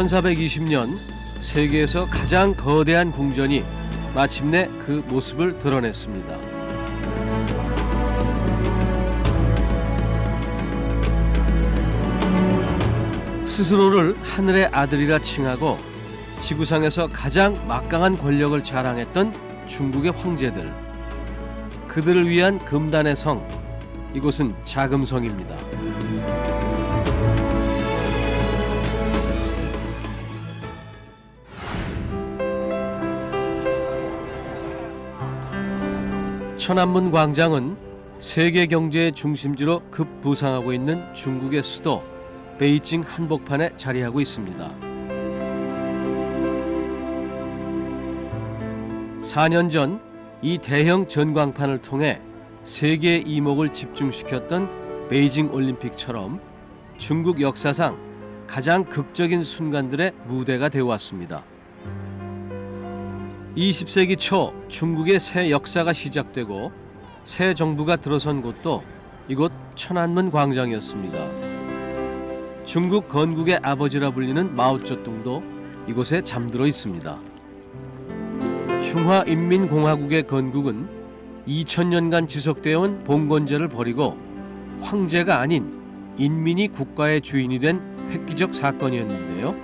1420년 세계에서 가장 거대한 궁전이 마침내 그 모습을 드러냈습니다. 스스로를 하늘의 아들이라 칭하고 지구상에서 가장 막강한 권력을 자랑했던 중국의 황제들. 그들을 위한 금단의 성, 이곳은 자금성입니다. 천안문 광장은 세계 경제의 중심지로 급부상하고 있는 중국의 수도 베이징 한복판에 자리하고 있습니다. 4년 전 이 대형 전광판을 통해 세계의 이목을 집중시켰던 베이징 올림픽처럼 중국 역사상 가장 극적인 순간들의 무대가 되어왔습니다. 20세기 초 중국의 새 역사가 시작되고 새 정부가 들어선 곳도 이곳 천안문 광장이었습니다. 중국 건국의 아버지라 불리는 마오쩌둥도 이곳에 잠들어 있습니다. 중화인민공화국의 건국은 2000년간 지속되어 온 봉건제를 버리고 황제가 아닌 인민이 국가의 주인이 된 획기적 사건이었는데요.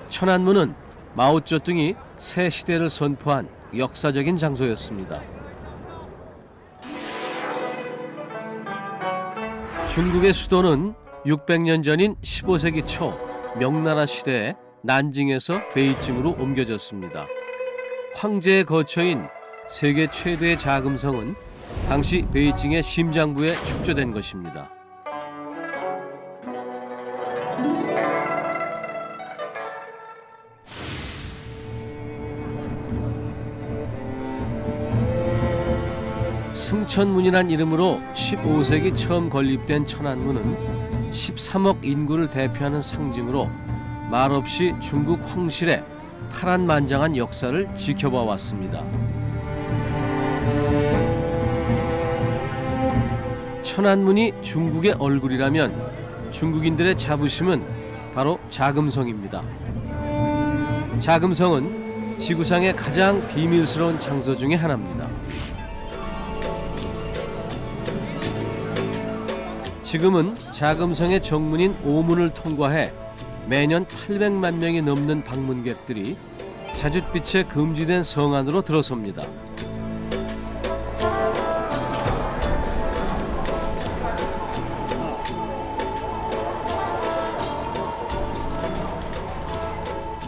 천안문은 마오쩌둥이 새 시대를 선포한 역사적인 장소였습니다. 중국의 수도는 600년 전인 15세기 초 명나라 시대에 난징에서 베이징으로 옮겨졌습니다. 황제의 거처인 세계 최대의 자금성은 당시 베이징의 심장부에 축조된 것입니다. 승천문이란 이름으로 15세기 처음 건립된 천안문은 13억 인구를 대표하는 상징으로 말없이 중국 황실의 파란만장한 역사를 지켜봐 왔습니다. 천안문이 중국의 얼굴이라면 중국인들의 자부심은 바로 자금성입니다. 자금성은 지구상의 가장 비밀스러운 장소 중에 하나입니다. 지금은 자금성의 정문인 오문을 통과해 매년 800만 명이 넘는 방문객들이 자줏빛에 금지된 성 안으로 들어섭니다.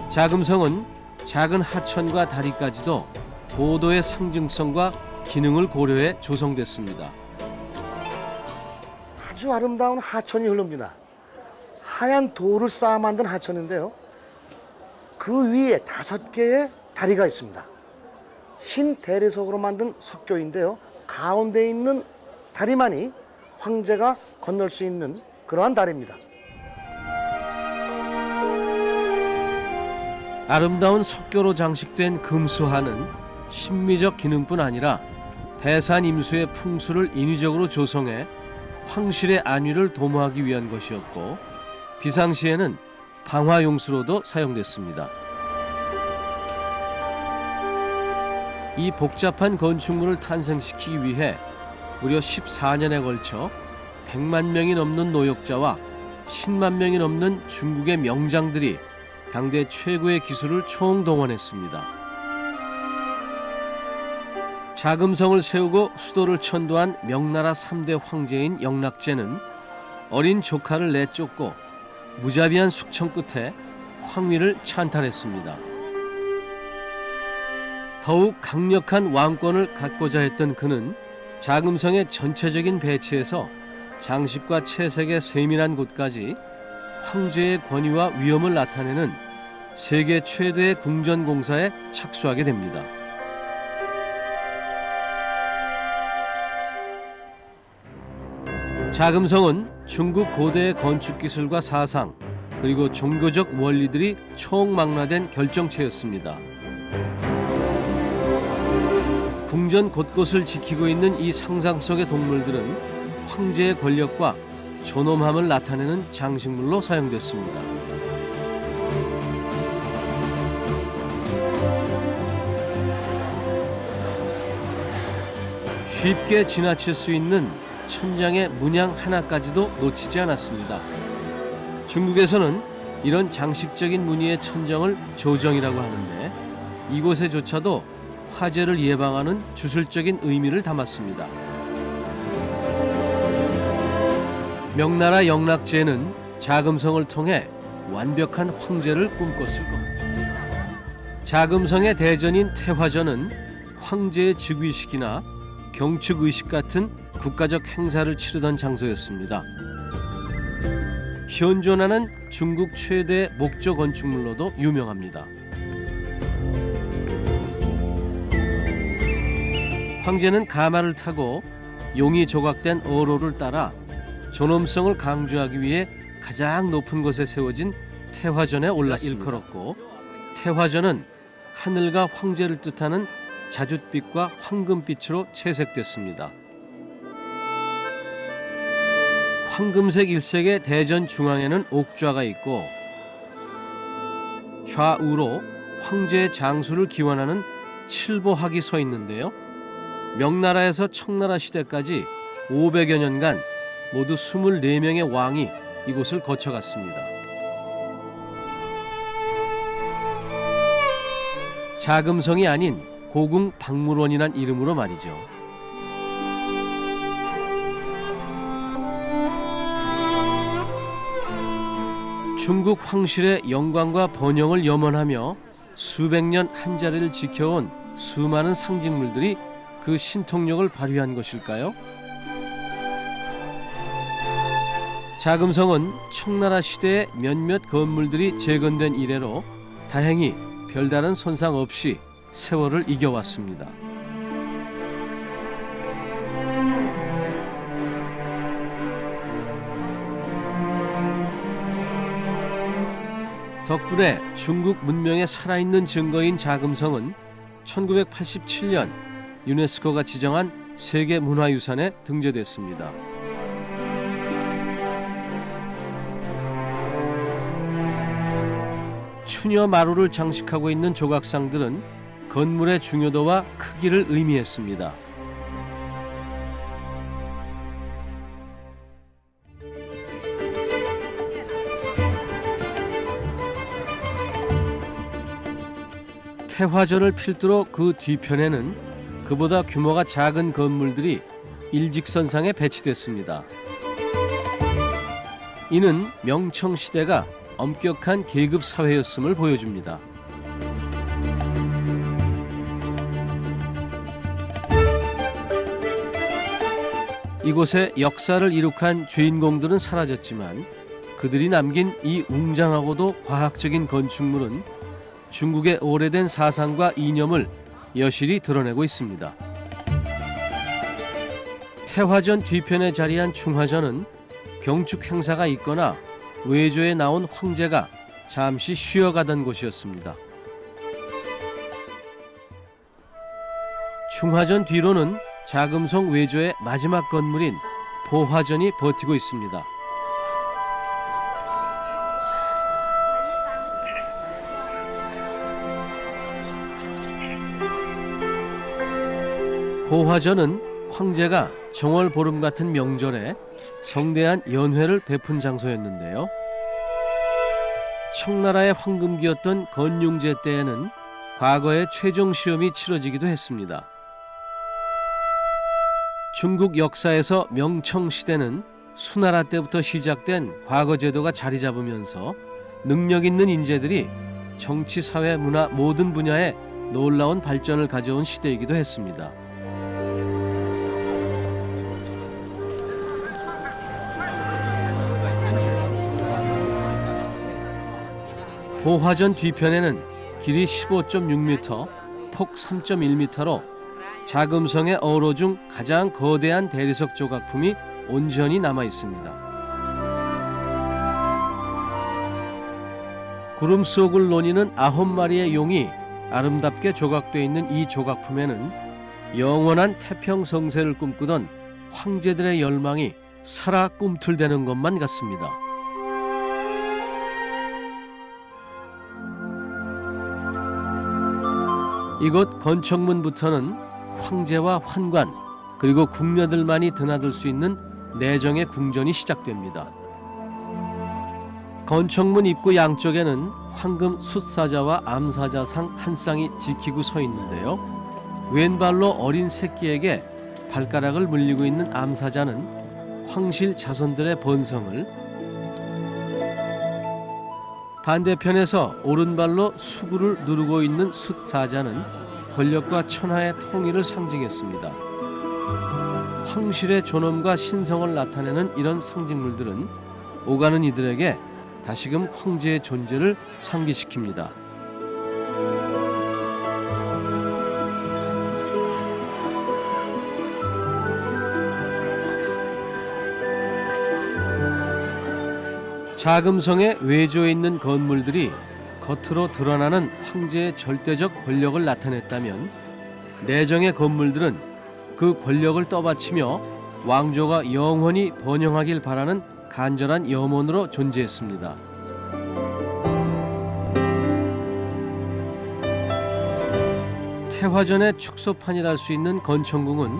자금성은 작은 하천과 다리까지도 고도의 상징성과 기능을 고려해 조성됐습니다. 아주 아름다운 하천이 흐릅니다. 하얀 돌을 쌓아 만든 하천인데요. 그 위에 5개의 다리가 있습니다. 흰 대리석으로 만든 석교인데요. 가운데 있는 다리만이 황제가 건널 수 있는 그러한 다리입니다. 아름다운 석교로 장식된 금수하는 심미적 기능뿐 아니라 대산 임수의 풍수를 인위적으로 조성해 황실의 안위를 도모하기 위한 것이었고 비상시에는 방화용수로도 사용됐습니다. 이 복잡한 건축물을 탄생시키기 위해 무려 14년에 걸쳐 100만 명이 넘는 노역자와 10만 명이 넘는 중국의 명장들이 당대 최고의 기술을 총동원했습니다. 자금성을 세우고 수도를 천도한 명나라 3대 황제인 영락제는 어린 조카를 내쫓고 무자비한 숙청 끝에 황위를 찬탈했습니다. 더욱 강력한 왕권을 갖고자 했던 그는 자금성의 전체적인 배치에서 장식과 채색의 세밀한 곳까지 황제의 권위와 위엄을 나타내는 세계 최대의 궁전 공사에 착수하게 됩니다. 자금성은 중국 고대의 건축 기술과 사상 그리고 종교적 원리들이 총망라된 결정체였습니다. 궁전 곳곳을 지키고 있는 이 상상 속의 동물들은 황제의 권력과 존엄함을 나타내는 장식물로 사용됐습니다. 쉽게 지나칠 수 있는 천장의 문양 하나까지도 놓치지 않았습니다. 중국에서는 이런 장식적인 무늬의 천정을 조정이라고 하는데 이곳에조차도 화재를 예방하는 주술적인 의미를 담았습니다. 명나라 영락제는 자금성을 통해 완벽한 황제를 꿈꿨을 것. 자금성의 대전인 태화전은 황제의 즉위식이나 경축의식 같은 국가적 행사를 치르던 장소였습니다. 현존하는 중국 최대 목조 건축물로도 유명합니다. 황제는 가마를 타고 용이 조각된 어로를 따라 존엄성을 강조하기 위해 가장 높은 곳에 세워진 태화전에 올랐습니다. 일컬었고 태화전은 하늘과 황제를 뜻하는 자줏빛과 황금빛으로 채색됐습니다. 황금색 일색의 대전 중앙에는 옥좌가 있고 좌우로 황제의 장수를 기원하는 칠보학이 서 있는데요. 명나라에서 청나라 시대까지 500여 년간 모두 24명의 왕이 이곳을 거쳐갔습니다. 자금성이 아닌 고궁 박물원이란 이름으로 말이죠. 중국 황실의 영광과 번영을 염원하며 수백 년 한자리를 지켜온 수많은 상징물들이 그 신통력을 발휘한 것일까요? 자금성은 청나라 시대의 몇몇 건물들이 재건된 이래로 다행히 별다른 손상 없이 세월을 이겨왔습니다. 덕분에 중국 문명의 살아있는 증거인 자금성은 1987년 유네스코가 지정한 세계문화유산에 등재됐습니다. 추녀 마루를 장식하고 있는 조각상들은 건물의 중요도와 크기를 의미했습니다. 태화전을 필두로 그 뒤편에는 그보다 규모가 작은 건물들이 일직선상에 배치됐습니다. 이는 명청시대가 엄격한 계급 사회였음을 보여줍니다. 이곳에 역사를 이룩한 주인공들은 사라졌지만 그들이 남긴 이 웅장하고도 과학적인 건축물은 중국의 오래된 사상과 이념을 여실히 드러내고 있습니다. 태화전 뒤편에 자리한 충화전은 경축 행사가 있거나 외조에 나온 황제가 잠시 쉬어가던 곳이었습니다. 충화전 뒤로는 자금성 외조의 마지막 건물인 보화전이 버티고 있습니다. 보화전은 황제가 정월 보름 같은 명절에 성대한 연회를 베푼 장소였는데요. 청나라의 황금기였던 건융제 때에는 과거에 최종 시험이 치러지기도 했습니다. 중국 역사에서 명청시대는 수나라 때부터 시작된 과거 제도가 자리 잡으면서 능력 있는 인재들이 정치, 사회, 문화 모든 분야에 놀라운 발전을 가져온 시대이기도 했습니다. 보화전 뒤편에는 길이 15.6m, 폭 3.1m로 자금성의 어로 중 가장 거대한 대리석 조각품이 온전히 남아 있습니다. 구름 속을 노니는 9마리의 용이 아름답게 조각되어 있는 이 조각품에는 영원한 태평성세를 꿈꾸던 황제들의 열망이 살아 꿈틀대는 것만 같습니다. 이곳 건청문부터는 황제와 환관 그리고 궁녀들만이 드나들 수 있는 내정의 궁전이 시작됩니다. 건청문 입구 양쪽에는 황금 숫사자와 암사자상 한 쌍이 지키고 서 있는데요. 왼발로 어린 새끼에게 발가락을 물리고 있는 암사자는 황실 자손들의 번성을, 반대편에서 오른발로 수구를 누르고 있는 숫사자는 권력과 천하의 통일을 상징했습니다. 황실의 존엄과 신성을 나타내는 이런 상징물들은 오가는 이들에게 다시금 황제의 존재를 상기시킵니다. 자금성의 외조에 있는 건물들이 겉으로 드러나는 황제의 절대적 권력을 나타냈다면, 내정의 건물들은 그 권력을 떠받치며 왕조가 영원히 번영하길 바라는 간절한 염원으로 존재했습니다. 태화전의 축소판이랄 수 있는 건청궁은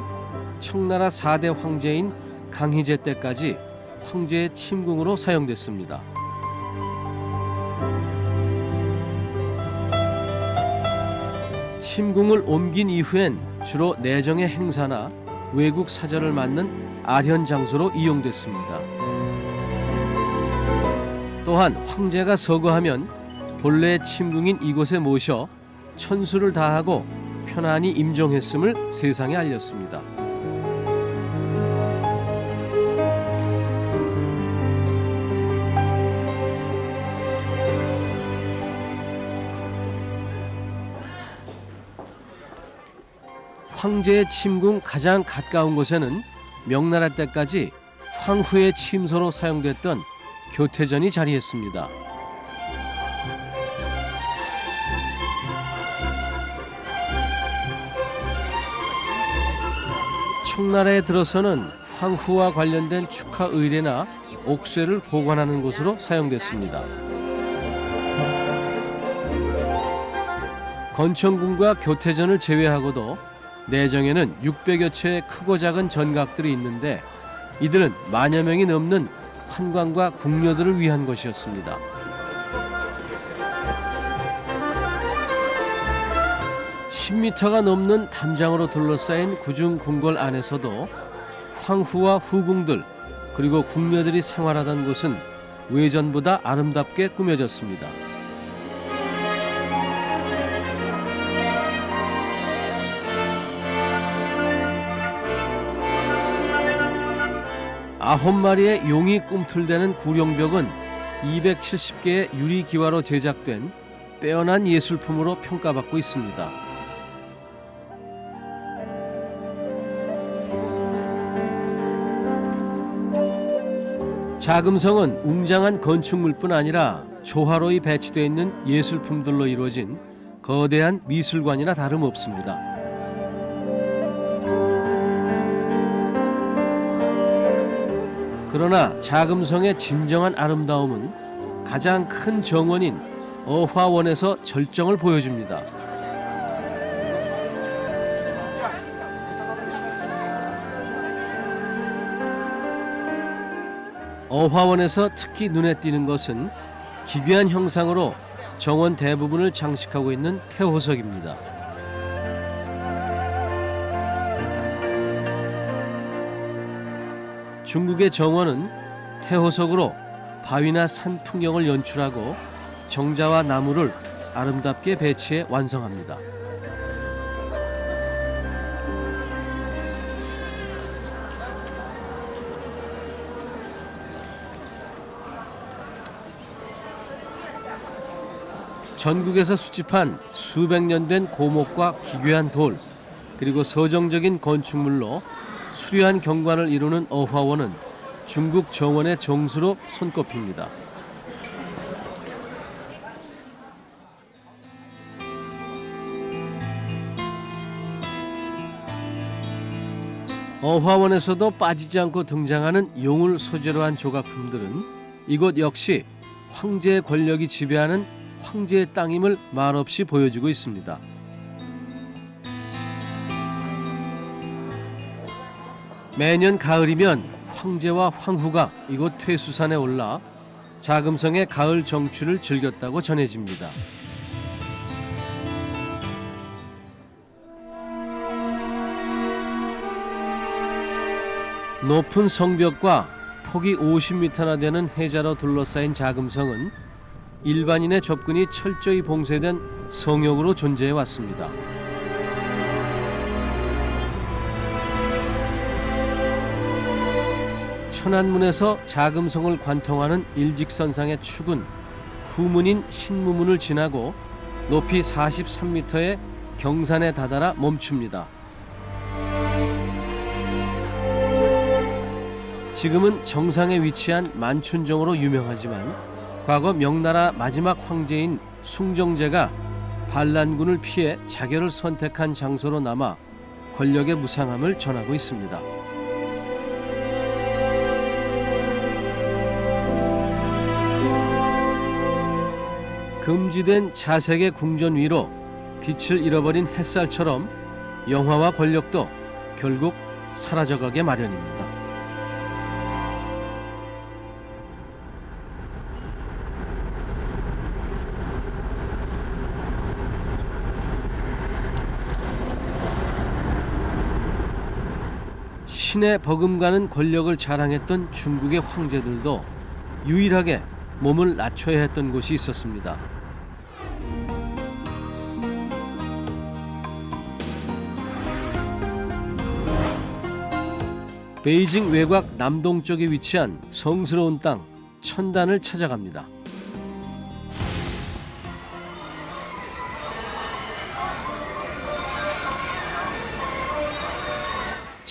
청나라 4대 황제인 강희제 때까지 황제의 침궁으로 사용됐습니다. 침궁을 옮긴 이후엔 주로 내정의 행사나 외국 사절을 맡는 아련 장소로 이용됐습니다. 또한 황제가 서거하면 본래의 침궁인 이곳에 모셔 천수를 다하고 편안히 임종했음을 세상에 알렸습니다. 황제의 침궁 가장 가까운 곳에는 명나라 때까지 황후의 침소로 사용됐던 교태전이 자리했습니다. 청나라에 들어서는 황후와 관련된 축하 의례나 옥쇠를 보관하는 곳으로 사용됐습니다. 건청궁과 교태전을 제외하고도 내정에는 600여 채의 크고 작은 전각들이 있는데, 이들은 만여 명이 넘는 환관과 궁녀들을 위한 것이었습니다. (10m가) 넘는 담장으로 둘러싸인 구중 궁궐 안에서도 황후와 후궁들 그리고 궁녀들이 생활하던 곳은 외전보다 아름답게 꾸며졌습니다. 아홉 마리의 용이 꿈틀대는 구룡벽은 270개의 유리기와로 제작된 빼어난 예술품으로 평가받고 있습니다. 자금성은 웅장한 건축물뿐 아니라 조화로이 배치되어 있는 예술품들로 이루어진 거대한 미술관이나 다름없습니다. 그러나 자금성의 진정한 아름다움은 가장 큰 정원인 어화원에서 절정을 보여줍니다. 어화원에서 특히 눈에 띄는 것은 기괴한 형상으로 정원 대부분을 장식하고 있는 태호석입니다. 중국의 정원은 태호석으로 바위나 산 풍경을 연출하고 정자와 나무를 아름답게 배치해 완성합니다. 전국에서 수집한 수백 년 된 고목과 기괴한 돌, 그리고 서정적인 건축물로 수려한 경관을 이루는 어화원은 중국 정원의 정수로 손꼽힙니다. 어화원에서도 빠지지 않고 등장하는 용을 소재로 한 조각품들은 이곳 역시 황제의 권력이 지배하는 황제의 땅임을 말없이 보여주고 있습니다. 매년 가을이면 황제와 황후가 이곳 퇴수산에 올라 자금성의 가을 정취를 즐겼다고 전해집니다. 높은 성벽과 폭이 50m나 되는 해자로 둘러싸인 자금성은 일반인의 접근이 철저히 봉쇄된 성역으로 존재해 왔습니다. 천안문에서 자금성을 관통하는 일직선상의 축은 후문인 신무문을 지나고 높이 43m의 경산에 다다라 멈춥니다. 지금은 정상에 위치한 만춘정으로 유명하지만 과거 명나라 마지막 황제인 숭정제가 반란군을 피해 자결을 선택한 장소로 남아 권력의 무상함을 전하고 있습니다. 금지된 자색의 궁전 위로 빛을 잃어버린 햇살처럼 영화와 권력도 결국 사라져가게 마련입니다. 신에 버금가는 권력을 자랑했던 중국의 황제들도 유일하게 몸을 낮춰야 했던 곳이 있었습니다. 베이징 외곽 남동쪽에 위치한 성스러운 땅 천단을 찾아갑니다.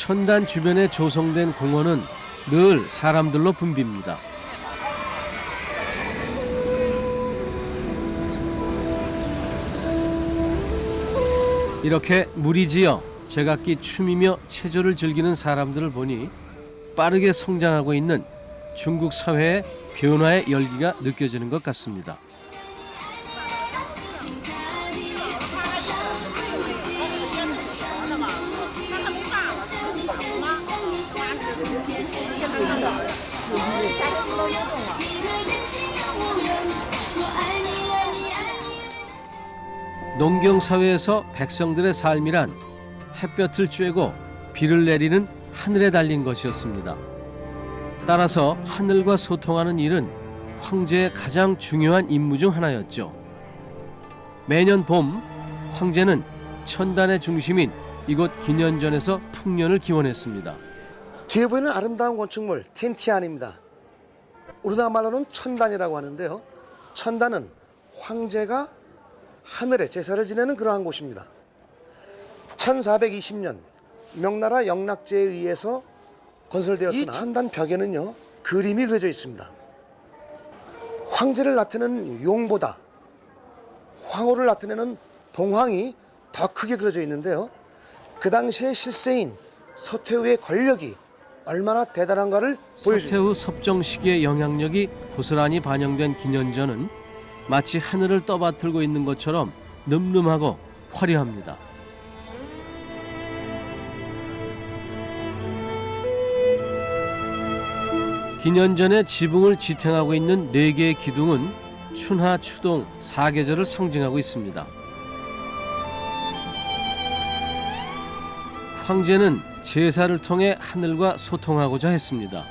천단 주변에 조성된 공원은 늘 사람들로 붐빕니다. 이렇게 무리지어 제각기 춤이며 체조를 즐기는 사람들을 보니 빠르게 성장하고 있는 중국 사회의 변화의 열기가 느껴지는 것 같습니다. 농경 사회에서 백성들의 삶이란 햇볕을 쬐고 비를 내리는 하늘에 달린 것이었습니다. 따라서 하늘과 소통하는 일은 황제의 가장 중요한 임무 중 하나였죠. 매년 봄 황제는 천단의 중심인 이곳 기년전에서 풍년을 기원했습니다. 뒤에 보이는 아름다운 건축물 텐티안입니다. 우리나라 말로는 천단이라고 하는데요. 천단은 황제가 하늘에 제사를 지내는 그러한 곳입니다. 1420년 명나라 영락제에 의해서 건설되었으나 이 천단 벽에는요 그림이 그려져 있습니다. 황제를 나타내는 용보다 황후를 나타내는 봉황이 더 크게 그려져 있는데요. 그 당시의 실세인 서태후의 권력이 얼마나 대단한가를 보여줍니다. 서태후 섭정 시기의 영향력이 고스란히 반영된 기년전은 마치 하늘을 떠받들고 있는 것처럼 늠름하고 화려합니다. 기년전의 지붕을 지탱하고 있는 4개의 기둥은 춘하, 추동, 사계절을 상징하고 있습니다. 황제는 제사를 통해 하늘과 소통하고자 했습니다.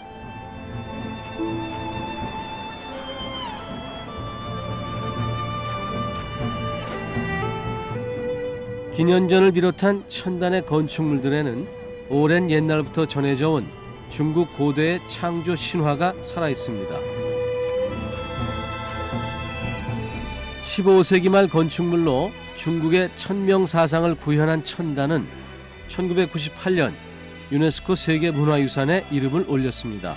기년전을 비롯한 천단의 건축물들에는 오랜 옛날부터 전해져 온 중국 고대의 창조 신화가 살아있습니다. 15세기 말 건축물로 중국의 천명사상을 구현한 천단은 1998년 유네스코 세계문화유산에 이름을 올렸습니다.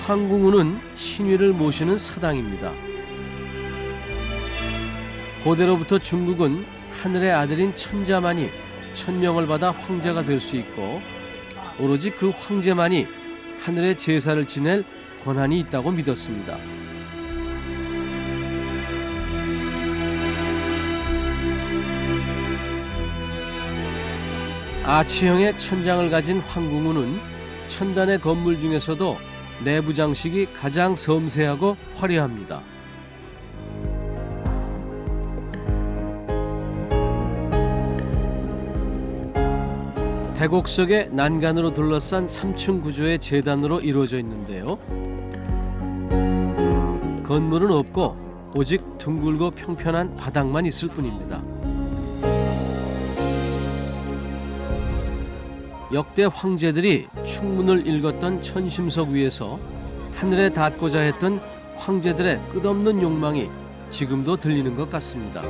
황궁우는 신위를 모시는 사당입니다. 고대로부터 중국은 하늘의 아들인 천자만이 천명을 받아 황제가 될 수 있고 오로지 그 황제만이 하늘의 제사를 지낼 권한이 있다고 믿었습니다. 아치형의 천장을 가진 황궁우는 천단의 건물 중에서도 내부 장식이 가장 섬세하고 화려합니다. 백옥석의 난간으로 둘러싼 3층 구조의 제단으로 이루어져 있는데요. 건물은 없고 오직 둥글고 평평한 바닥만 있을 뿐입니다. 역대 황제들이 충문을 읽었던 천심석 위에서 하늘에 닿고자 했던 황제들의 끝없는 욕망이 지금도 들리는 것 같습니다.